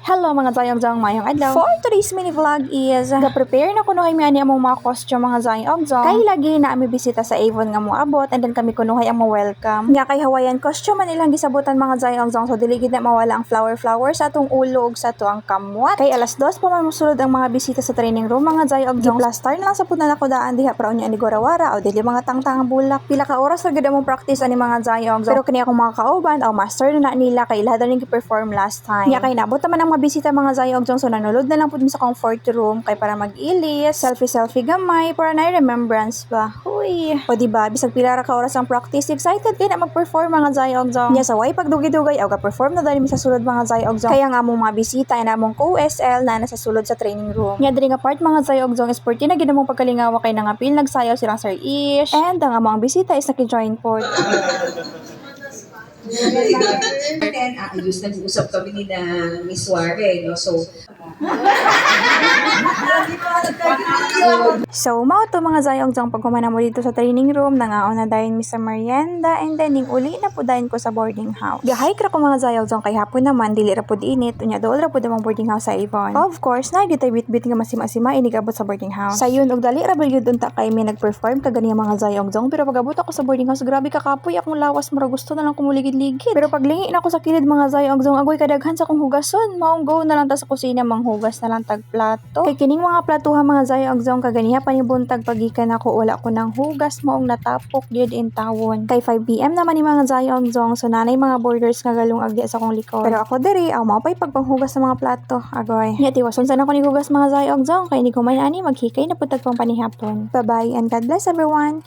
Hello mga zayong-zong, mayong adlaw. For today's mini vlog is ga-prepare na kunuhay mi ani among mga costume mga zayong-zong. Kay lagi na ami bisita sa Avon nga moabot and then kami kunuhay ang mo-welcome. Nga kay Hawaiian costume man ilang gisabutan mga zayong-zong, so dili gid na mawala ang flower sa atong ulo ug sa ato ang kamwat. Kay alas 2 pa man mosulod ang mga bisita sa training room mga zayong-zong. Plaster na lang sa pud na nako daan diha para unya ni Gorawara o dili mga tangtang ang bulak. Pila ka oras ra gid among practice ani mga zayong-zong. Pero kini akong mga kauban o master na nila kay lahat na gi-perform last time. Nga kay nabot naman ang bisita mga zayong-zong, so nanulod na lang po sa comfort room kay para mag-ilis, selfie gamay para na remembrance ba. Huy. O diba, bisag pila ra ka oras ang practice, excited kay na mag-perform mga zayong-zong. Nya sa way pagdugi-dugay aw ga-perform na dali mi sa sulod mga zayong-zong. Kaya nga among mga bisita na among co-SL na nasa sulod sa training room. Nya diri nga part mga zayong-zong is sporty na gid among pagkalingawa kay nangapil nagsayaw silang Sir Ish and ang among bisita is naki-join port. Then, ayos nag-usap kami ni na Miss Warren, no? So, mao to mga zayong-zong pagkumana mo dito sa training room, nangaon na dayon mi sa merienda, and then ning uli na po dayon ko sa boarding house. Gahay ra ko mga zayong-zong kay hapon naman dili ra pud init, unya dool ra pud among boarding house sa Avon. Of course, na gyud bit-bit nga masima-sima inigabot sa boarding house. Sayon og dali ra gyud unta kay mi nag-perform kagani mga zayong-zong, pero pag abot ako sa boarding house, grabe ka kapoy akong lawas, mura gusto na lang kumuligid-ligid. Pero paglingi na ako sa kilid mga zayong-zong, agoy kadaghan sa kong hugason, maong go na lang ta sa kusina manghugas na lang tag plato. Kay kining mga platuha mga zayong-zong kaganiha pa ni buntag pagikan ako wala ko nang hugas moong natapok gyud in tawon. Kay 5 PM naman ni mga zayong-zong, so nanay mga borders nga galung agdi sa kong likod. Pero ako diri aw mao pay pagpanghugas sa mga plato. Agoy. Nya tiwason sana ko ni hugas mga zayong-zong kay ni kumayan ani maghikay na pud tag pang panihapon. Bye bye and God bless everyone.